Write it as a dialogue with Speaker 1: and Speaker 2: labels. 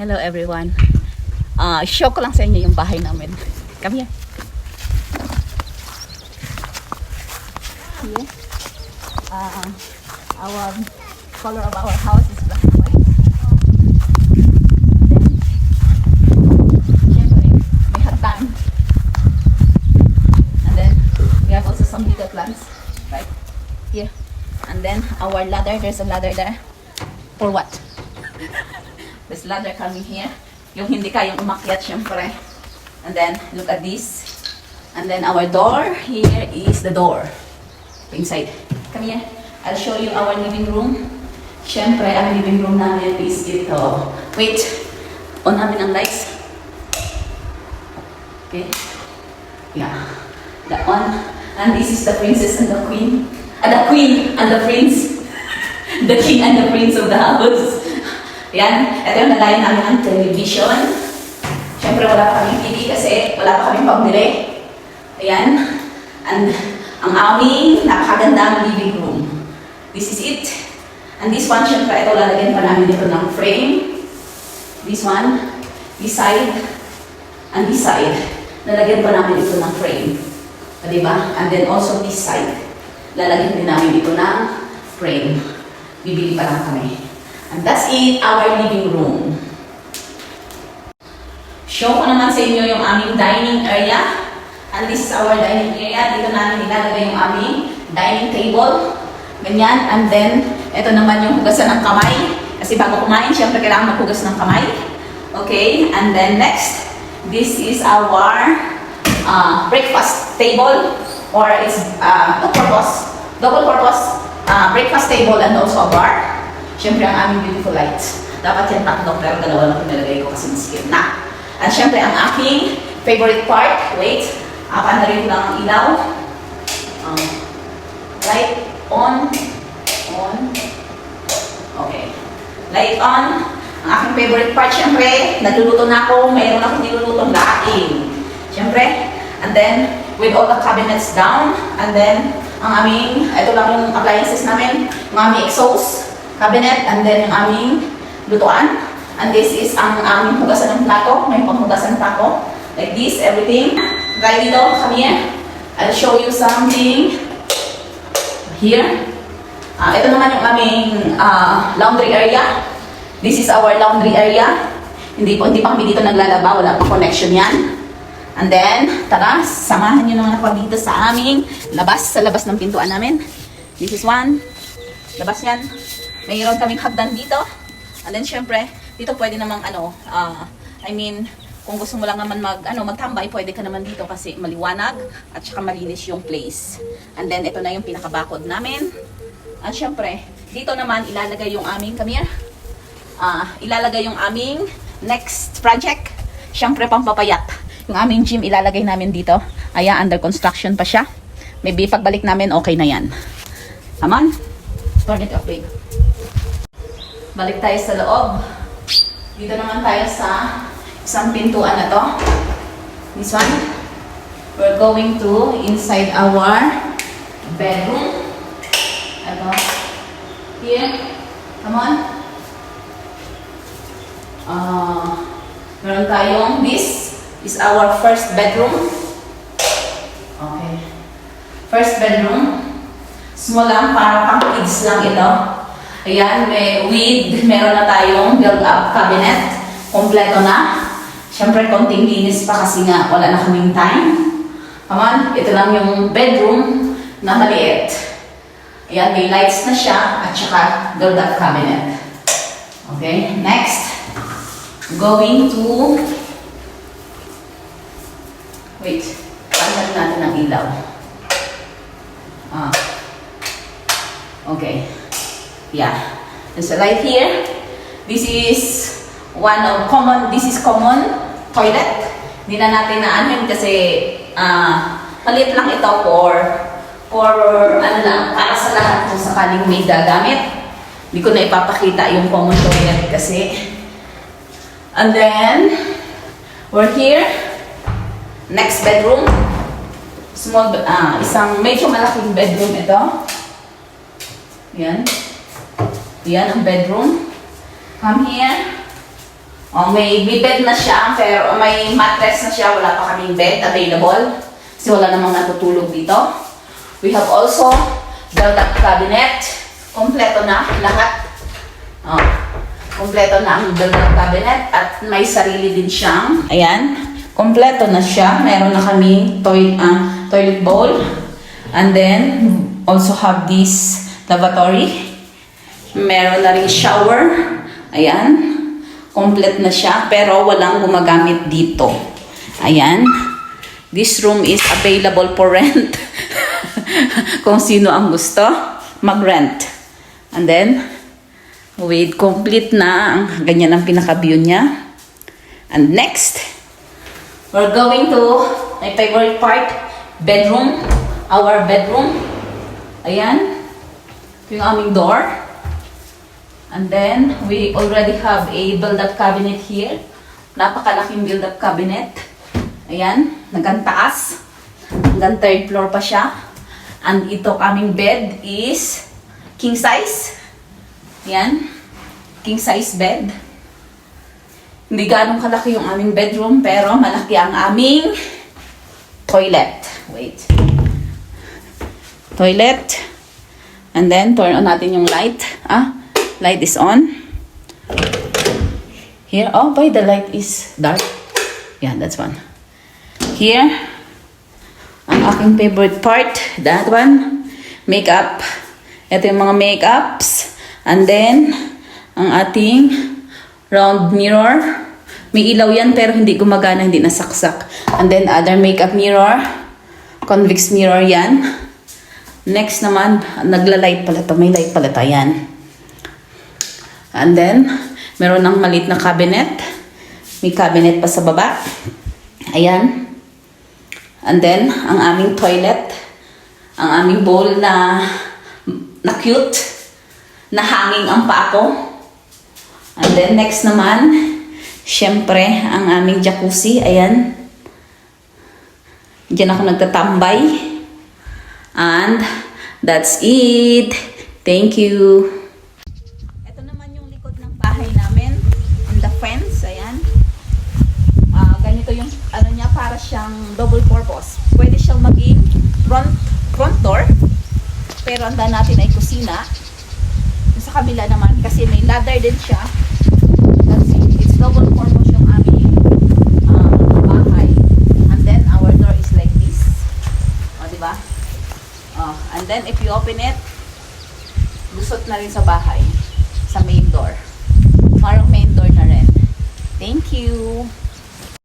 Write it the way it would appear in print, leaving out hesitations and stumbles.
Speaker 1: Hello everyone. Show ko lang sa inyo yung bahay namin. Come here. Here. Our color of our house is black and white. Then, syempre, may hagdan. And then, we have also some little plants. Right? Here. And then, our ladder. There's a ladder there. For what? There's ladder coming here. Yung hindi kayong umakyat, syempre. And then, look at this. And then, our door. Here is the door. Inside. Come here. I'll show you our living room. Syempre, ang living room namin is ito. Wait. On namin ang lights. Okay. Yeah. That one. And this is the princess and the queen. The queen and the prince. The king and the prince of the house. Yan. Ito yung nalayan namin ng television. Siyempre, wala pa kaming TV kasi wala pa kaming pambili. Ayan. And ang aming napakagandang living room. This is it. And this one, siyempre, ito lalagyan pa namin dito ng frame. This one, this side, and this side. Lalagyan pa namin dito ng frame. Diba? And then also this side. Lalagyan din namin dito ng frame. Bibili pa lang kami. And that's it, our living room. Show ko naman sa inyo yung aming dining area. And this is our dining area. Dito namin ilalagay yung aming dining table. Ganyan. And then, ito naman yung hugasan ng kamay. Kasi bago kumain, syempre kailangan maghugas ng kamay. Okay. And then next, this is our breakfast table. Or it's double purpose breakfast table and also a bar. Siyempre, ang aming beautiful lights. Dapat yan tatlo, pero dalawa lang pinalagay ko kasi masikip na. At siyempre, ang aking favorite part, wait, pandarin ko lang ang ilaw. Light on. Okay. Light on. Ang aking favorite part, siyempre, nagluluto na ako, mayroon akong nilulutong laing. Siyempre, and then, with all the cabinets down, and then, ang aming, ito lang yung appliances namin, yung aming exhaust cabinet, and then yung aming lutuan. And this is ang aming hugasan ng plato. May panghugasan ng plato. Like this, everything. Right dito, come here. I'll show you something. Here. Ito naman yung aming laundry area. This is our laundry area. Hindi pa kami dito naglalaba. Wala pa connection yan. And then, tara, samahan nyo naman ako dito sa aming labas. Sa labas ng pintuan namin. This is one. Labas yan. Mayroon kaming hagdan dito. And then, syempre, dito pwede namang kung gusto mo lang naman magtambay, pwede ka naman dito kasi maliwanag at saka malinis yung place. And then, ito na yung pinakabakod namin. At syempre, dito naman ilalagay yung aming, ilalagay yung aming next project. Syempre, pampapayat. Yung aming gym ilalagay namin dito. Ayan, under construction pa siya. Maybe pagbalik namin, okay na yan. Come on. Turn it off, babe. Balik tayo sa loob. Dito naman tayo sa isang pintuan na to. This one. We're going to inside our bedroom. Ito. Here. Come on. Meron tayong, this is our first bedroom. Okay. First bedroom. Small lang, para pang kids lang ito. Ayan, meron na tayong build-up cabinet. Kompleto na. Siyempre, konting linis pa kasi nga wala na kaming time. Come on, ito lang yung bedroom na maliit. Ayan, may lights na siya at saka build-up cabinet. Okay, next. Going to... Wait, pagkat natin ang ilaw. Okay. Yeah. There's a light here. This is common toilet. Hindi na natin naanin kasi maliit lang ito para sa lahat kung sakaling may gagamit. Hindi ko na ipapakita yung common toilet kasi. And then, we're here. Next bedroom. Isang medyo malaking bedroom ito. Yan. Yan ang bedroom. Come here. May bed na siya, pero may mattress na siya. Wala pa kaming bed available. Kasi wala namang natutulog dito. We have also built-up cabinet. Kompleto na lahat. Kompleto na ang built-up cabinet. At may sarili din siyang, ayan, kompleto na siya. Meron na kaming toilet bowl. And then, also have this lavatory. Meron na rin shower. Ayan. Complete na siya, pero walang gumagamit dito. Ayan. This room is available for rent. Kung sino ang gusto, mag-rent. And then, with complete na, ganyan ang pinaka-view niya. And next, we're going to my favorite part, bedroom. Our bedroom. Ayan. Ito yung aming door. And then, we already have a build-up cabinet here. Napakalaking build-up cabinet. Ayan, hanggang taas. Hanggang third floor pa siya. And ito kaming bed is king size. Ayan, king size bed. Hindi ganong kalaki yung aming bedroom, pero malaki ang aming toilet. Wait. Toilet. And then, turn on natin yung light. Light is on. Here, by the light is dark. Yeah, that's one. Here, ang aking favorite part, that one, makeup. Ito yung mga makeups. And then, ang ating round mirror. May ilaw yan pero hindi gumagana, hindi nasaksak. And then, other makeup mirror. Convex mirror yan. Next naman, nagla-light pala to. May light pala to. Yan. And then, meron ng maliit na cabinet. May cabinet pa sa baba. Ayan. And then, ang aming toilet. Ang aming bowl na cute. Na hanging ang paa ko. And then, next naman, syempre, ang aming jacuzzi. Ayan. Diyan ako nagtatambay. And, that's it. Thank you. Para siyang double purpose. Pwede siyang maging front door. Pero ang daan natin ay kusina. Sa kabila naman, kasi may ladder din siya. Kasi it's double purpose yung aming bahay. And then, our door is like this. Diba? And then, if you open it, lusot na rin sa bahay.